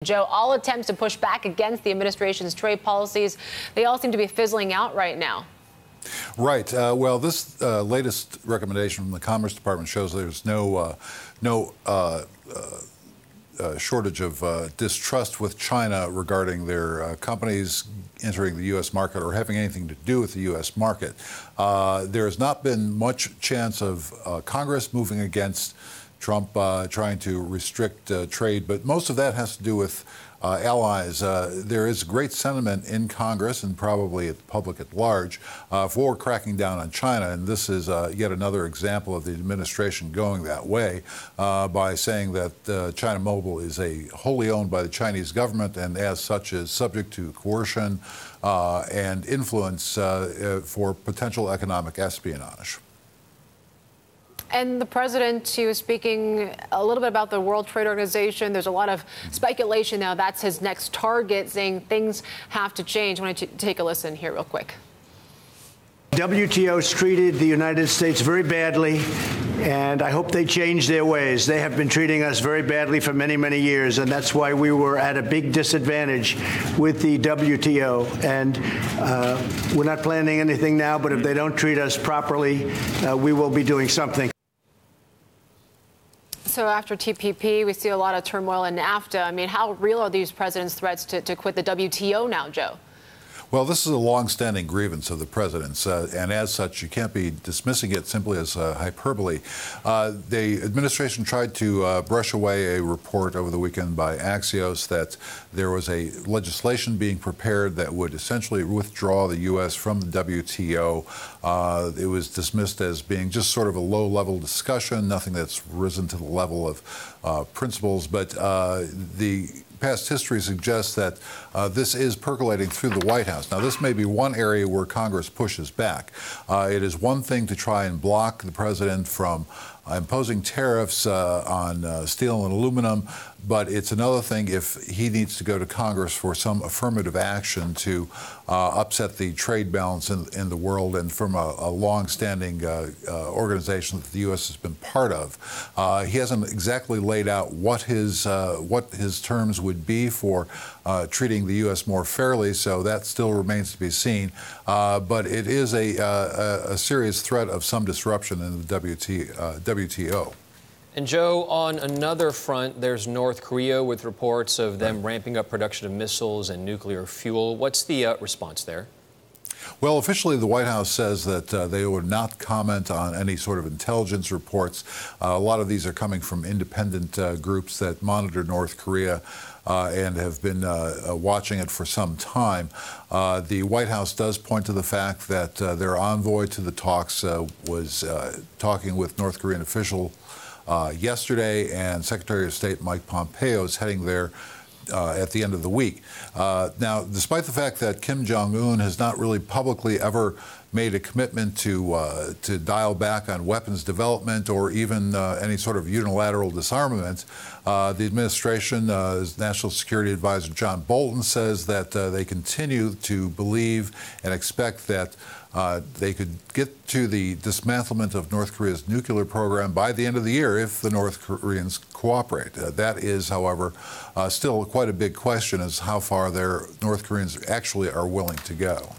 Joe, all attempts to push back against the administration's trade policies, they all seem to be fizzling out right now. Right. Well, this latest recommendation from the Commerce Department shows there's no shortage of distrust with China regarding their companies entering the U.S. market or having anything to do with the U.S. market. There has not been much chance of Congress moving against Trump trying to restrict trade, but most of that has to do with allies. There is great sentiment in Congress and probably at the public at large for cracking down on China, and this is yet another example of the administration going that way by saying that China Mobile is wholly owned by the Chinese government and as such is subject to coercion and influence for potential economic espionage. And the president, he was speaking a little bit about the World Trade Organization. There's a lot of speculation now that's his next target, saying things have to change. I want to take a listen here real quick. WTO's treated the United States very badly, and I hope they change their ways. They have been treating us very badly for many, many years, and that's why we were at a big disadvantage with the WTO. And we're not planning anything now, but if they don't treat us properly, we will be doing something. So after TPP, we see a lot of turmoil in NAFTA. I mean, how real are these president's threats to quit the WTO now, Joe? Well, this is a long-standing grievance of the president's, and as such, you can't be dismissing it simply as hyperbole. The administration tried to brush away a report over the weekend by Axios that there was a legislation being prepared that would essentially withdraw the U.S. from the WTO. It was dismissed as being just sort of a low-level discussion, nothing that's risen to the level of principles, but the past history suggests that this is percolating through the White House. Now, this may be one area where Congress pushes back. It is one thing to try and block the president from imposing tariffs on steel and aluminum, but it's another thing if he needs to go to Congress for some affirmative action to upset the trade balance in the world and from a long-standing organization that the U.S. has been part of. He hasn't exactly laid out what his terms would be for treating the U.S. more fairly, so that still remains to be seen. But it is a serious threat of some disruption in the WTO. And Joe, on another front, there's North Korea with reports of them ramping up production of missiles and nuclear fuel. What's the response there? Well, officially, the White House says that they would not comment on any sort of intelligence reports. A lot of these are coming from independent groups that monitor North Korea and have been watching it for some time. The White House does point to the fact that their envoy to the talks was talking with North Korean officials yesterday, and Secretary of State Mike Pompeo is heading there at the end of the week. Now, despite the fact that Kim Jong-un has not really publicly ever made a commitment to dial back on weapons development or even any sort of unilateral disarmament, the administration, National Security Advisor John Bolton says that they continue to believe and expect that they could get to the dismantlement of North Korea's nuclear program by the end of the year if the North Koreans cooperate. That is, however, still quite a big question as how far North Koreans actually are willing to go.